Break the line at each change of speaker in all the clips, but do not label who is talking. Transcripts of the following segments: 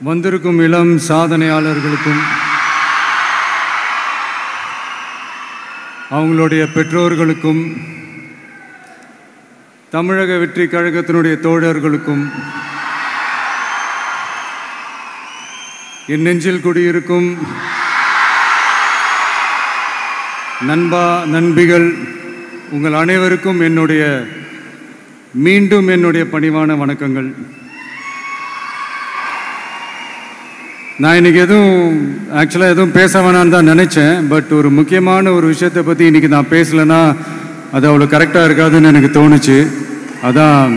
வந்திருக்கும் இளம் சாதனையாளர்களுக்கும் அவங்களுடைய பெற்றோர்களுக்கும் தமிழக வெற்றி கழகத்தினுடைய தோழர்களுக்கும் என் நெஞ்சில் குடியிருக்கும் நண்பா நண்பிகள் உங்கள் அனைவருக்கும் மீண்டும் என்னுடைய பணிவான வணக்கங்கள். நான் இன்றைக்கி ஆக்சுவலாக எதுவும் பேச வேணான்னு தான் நினச்சேன். பட் ஒரு முக்கியமான ஒரு விஷயத்தை பற்றி இன்றைக்கி நான் பேசலைன்னா அது அவ்வளோ கரெக்டாக இருக்காதுன்னு எனக்கு தோணுச்சு. அதான்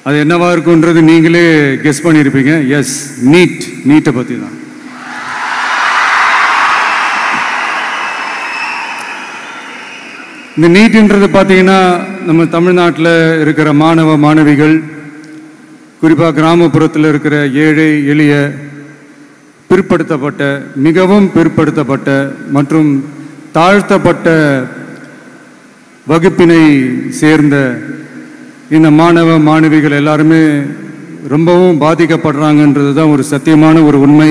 அது என்னவா இருக்குன்றது நீங்களே கெஸ் பண்ணியிருப்பீங்க. எஸ், நீட்டை பற்றி தான். இந்த நீட்ன்றது பார்த்தீங்கன்னா நம்ம தமிழ்நாட்டில் இருக்கிற மாணவ மாணவிகள், குறிப்பாக கிராமப்புறத்தில் இருக்கிற ஏழை எளிய பிற்படுத்தப்பட்ட, மிகவும் பிற்படுத்தப்பட்ட மற்றும் தாழ்த்தப்பட்ட வகுப்பினை சேர்ந்த இந்த மாணவ மாணவிகள் எல்லாருமே ரொம்பவும் பாதிக்கப்படுறாங்கன்றது தான் ஒரு சத்தியமான ஒரு உண்மை.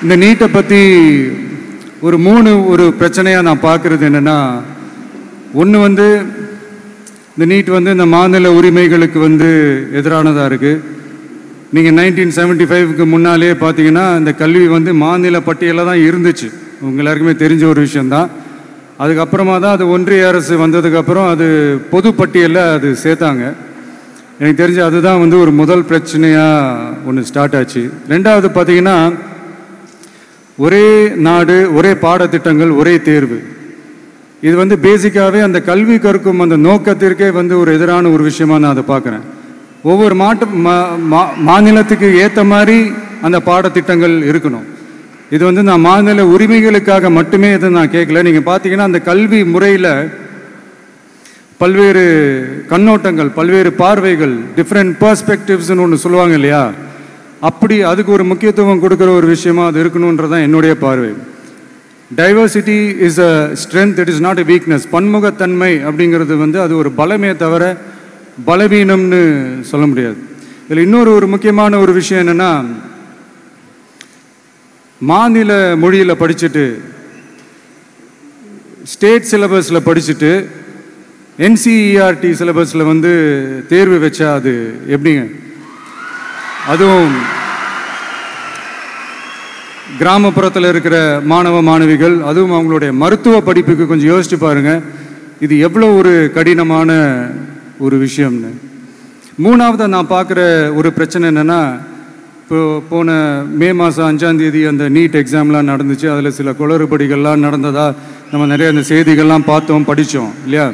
இந்த நீட்டை பற்றி ஒரு பிரச்சனையாக நான் பார்க்குறது என்னென்னா, ஒன்று இந்த நீட் இந்த மாநில உரிமைகளுக்கு எதிரானதாக இருக்குது. நீங்கள் 1975க்கு முன்னாலே பார்த்தீங்கன்னா இந்த கல்வி மாநில பட்டியலில் தான் இருந்துச்சு. உங்கள் எல்லாருக்குமே தெரிஞ்ச ஒரு விஷயந்தான். அதுக்கப்புறமா தான் அது ஒன்றிய அரசு வந்ததுக்கப்புறம் அது பொது பட்டியலில் அது சேர்த்தாங்க. எனக்கு தெரிஞ்சு அதுதான் ஒரு முதல் பிரச்சனையாக ஒன்று ஸ்டார்ட் ஆச்சு. ரெண்டாவது பார்த்தீங்கன்னா, ஒரே நாடு, ஒரே பாடத்திட்டங்கள், ஒரே தேர்வு. இது பேசிக்காகவே அந்த கல்வி கற்கும் அந்த நோக்கத்திற்கே ஒரு எதிரான ஒரு விஷயமாக நான் அதை பார்க்குறேன். ஒவ்வொரு மாநிலத்துக்கு ஏற்ற மாதிரி அந்த பாடத்திட்டங்கள் இருக்கணும். இது நான் மாநில உரிமைகளுக்காக மட்டுமே இதை நான் கேட்கல. நீங்கள் பார்த்தீங்கன்னா அந்த கல்வி முறையில் பல்வேறு கண்ணோட்டங்கள், பல்வேறு பார்வைகள், டிஃப்ரெண்ட் பர்ஸ்பெக்டிவ்ஸ்னு ஒன்று சொல்லுவாங்க இல்லையா, அப்படி அதுக்கு ஒரு முக்கியத்துவம் கொடுக்குற ஒரு விஷயமா அது இருக்கணுன்றதான் என்னுடைய பார்வை. Diversity is a strength, it is not a weakness. பன்முகத்தன்மை அப்படிங்கிறது அது ஒரு பலமே தவிர பலவீனம்னு சொல்ல முடியாது. இதில் இன்னொரு முக்கியமான ஒரு விஷயம் என்னென்னா, மாநில மொழியில் படிச்சுட்டு ஸ்டேட் சிலபஸில் படிச்சுட்டு என்சிஇஆர்டி சிலபஸில் தேர்வு வச்சா அது எப்படிங்க? அதுவும் கிராமப்புறத்தில் இருக்கிற மாணவ மாணவிகள், அதுவும் அவங்களுடைய மருத்துவ படிப்புக்கு கொஞ்சம் யோசிச்சு பாருங்க, இது எவ்வளோ ஒரு கடினமான ஒரு விஷயம்னு. மூணாவது நான் பார்க்குற ஒரு பிரச்சனை என்னென்னா, இப்போ போன மே மாதம் 5ஆம் தேதி அந்த நீட் எக்ஸாம்லாம் நடந்துச்சு. அதில் சில குளறுபடிகள்லாம் நடந்ததாக நம்ம நிறைய அந்த செய்திகள்லாம் பார்த்தோம், படித்தோம் இல்லையா.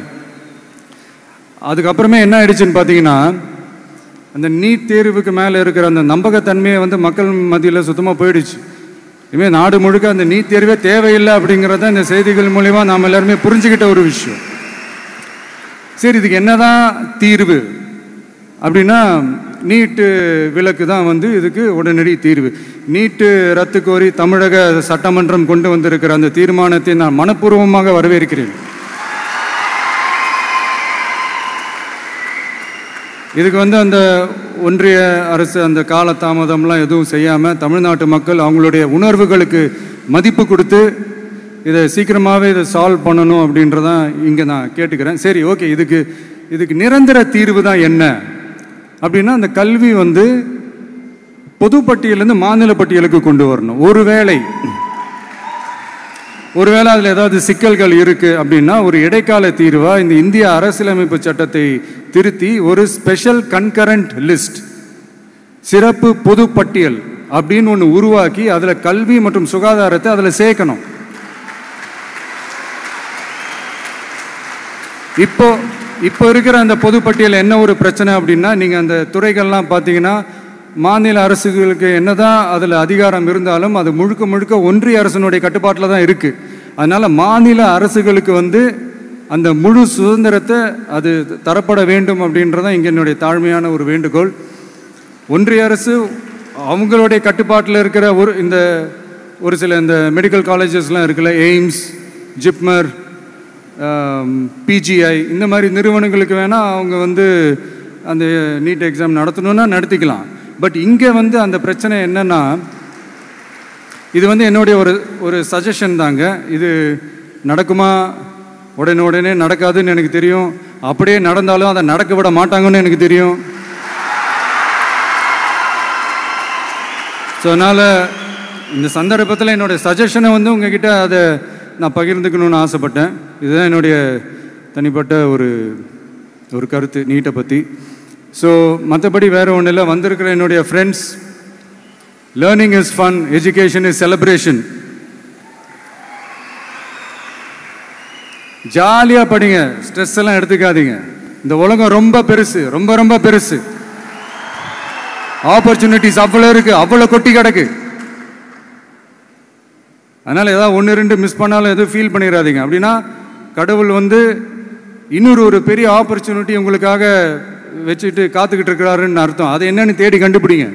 அதுக்கப்புறமே என்ன ஆயிடுச்சுன்னு பார்த்தீங்கன்னா, அந்த நீட் தேர்வுக்கு மேலே இருக்கிற அந்த நம்பகத்தன்மையை மக்கள் மத்தியில் சுத்தமாக போயிடுச்சு. இனிமேல் நாடு முழுக்க அந்த நீட் தேர்வே தேவையில்லை அப்படிங்கிறத இந்த செய்திகள் மூலிமா நாம் எல்லாருமே புரிஞ்சுக்கிட்ட ஒரு விஷயம். சரி, இதுக்கு என்னதான் தீர்வு அப்படின்னா, நீட்டு விலக்கு தான் இதுக்கு உடனடி தீர்வு. நீட்டு ரத்து கோரி தமிழக சட்டமன்றம் கொண்டு வந்திருக்கிற அந்த தீர்மானத்தை நான் மனப்பூர்வமாக வரவேற்கிறேன். இதுக்கு அந்த ஒன்றிய அரசு அந்த காலதாமதம்லாம் எதுவும் செய்யாமல் தமிழ்நாட்டு மக்கள் அவங்களுடைய உணர்வுகளுக்கு மதிப்பு கொடுத்து இதை சீக்கிரமாகவே இதை சால்வ் பண்ணணும் அப்படின்றதான் இங்கே நான் கேட்டுக்கிறேன். சரி, ஓகே, இதுக்கு நிரந்தர தீர்வு தான் என்ன அப்படின்னா, அந்த கல்வி பொது பட்டியலேருந்து மாநில பட்டியலுக்கு கொண்டு வரணும். ஒருவேளை அதில் ஏதாவது சிக்கல்கள் இருக்குது அப்படின்னா ஒரு இடைக்கால தீர்வாக இந்த இந்திய அரசியலமைப்பு சட்டத்தை திருத்தி ஒரு ஸ்பெஷல் கன்கரண்ட் லிஸ்ட், சிறப்பு பொது பட்டியல் அப்படின்னு ஒன்று உருவாக்கி அதில் கல்வி மற்றும் சுகாதாரத்தை அதில் சேர்க்கணும். இப்போ இருக்கிற அந்த பொது பட்டியல் என்ன ஒரு பிரச்சனை அப்படின்னா, நீங்கள் அந்த துறைகள்லாம் பார்த்தீங்கன்னா மாநில அரசுகளுக்கு என்னதான் அதில் அதிகாரம் இருந்தாலும் அது முழுக்க ஒன்றிய அரசினுடைய கட்டுப்பாட்டில் தான் இருக்குது. அதனால் மாநில அரசுகளுக்கு அந்த முழு சுதந்திரத்தை அது தரப்பட வேண்டும் அப்படின்றதான் இங்கே என்னுடைய தாழ்மையான ஒரு வேண்டுகோள். ஒன்றிய அரசு அவங்களுடைய கட்டுப்பாட்டில் இருக்கிற ஒரு சில இந்த மெடிக்கல் காலேஜஸ்லாம் இருக்குல்ல, எய்ம்ஸ், ஜிப்மர், பிஜிஐ இந்த மாதிரி நிறுவனங்களுக்கு வேணால் அவங்க வந்து அந்த நீட் எக்ஸாம் நடத்தணுன்னா நடத்திக்கலாம். பட் இங்கே வந்து அந்த பிரச்சனை என்னென்னா, இது வந்து என்னுடைய ஒரு சஜஷன் தாங்க. இது நடக்குமா, உடனே நடக்காதுன்னு எனக்கு தெரியும். அப்படியே நடந்தாலும் அதை நடக்க விட மாட்டாங்கன்னு எனக்கு தெரியும். ஸோ அதனால் இந்த சந்தர்ப்பத்தில் என்னுடைய சஜஷனை வந்து உங்ககிட்ட அதை நான் பகிர்ந்துக்கணும்னு ஆசைப்பட்டேன். இதுதான் என்னுடைய தனிப்பட்ட ஒரு கருத்து நீட்டை பற்றி. ஸோ மற்றபடி வேறு ஒன்றும் இல்லை. வந்திருக்கிற என்னுடைய friends, learning is fun, education is celebration. ஜாலியாக படிங்க, ஸ்ட்ரெஸ் எல்லாம் எடுத்துக்காதீங்க. இந்த உலகம் ரொம்ப பெருசு, ரொம்ப ரொம்ப பெருசு. ஆப்பர்ச்சுனிட்டிஸ் அவ்வளோ இருக்குது, அவ்வளோ கொட்டி கிடக்கு. அதனால் ஏதாவது 1-2 மிஸ் பண்ணாலும் எதுவும் ஃபீல் பண்ணிடாதீங்க. அப்படின்னா கடவுள் வந்து இன்னொரு பெரிய ஆப்பர்ச்சுனிட்டி உங்களுக்காக வச்சுட்டு காத்துக்கிட்டு இருக்கிறாருன்னு அர்த்தம். அது என்னன்னு தேடி கண்டுபிடிங்க.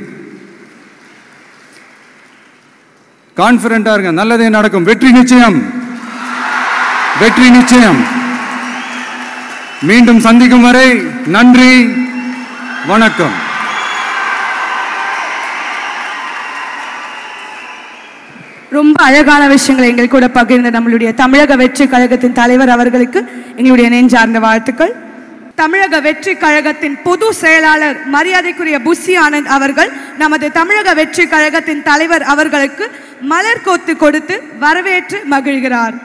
கான்ஃபிடென்ட்டாக இருங்க, நல்லதே நடக்கும். வெற்றி நிச்சயம், வெற்றி நிச்சயம். மீண்டும் சந்திக்கும் வரை நன்றி, வணக்கம்.
ரொம்ப அழகான விஷயங்களை எங்கள் கூட பகிர்ந்த நம்மளுடைய தமிழக வெற்றி கழகத்தின் தலைவர் அவர்களுக்கு எங்களுடைய நெஞ்சார்ந்த வாழ்த்துக்கள். தமிழக வெற்றி கழகத்தின் பொது செயலாளர் மரியாதைக்குரிய புசி ஆனந்த் அவர்கள் நமது தமிழக வெற்றி கழகத்தின் தலைவர் அவர்களுக்கு மலர் கோத்து கொடுத்து வரவேற்று மகிழ்கிறார்.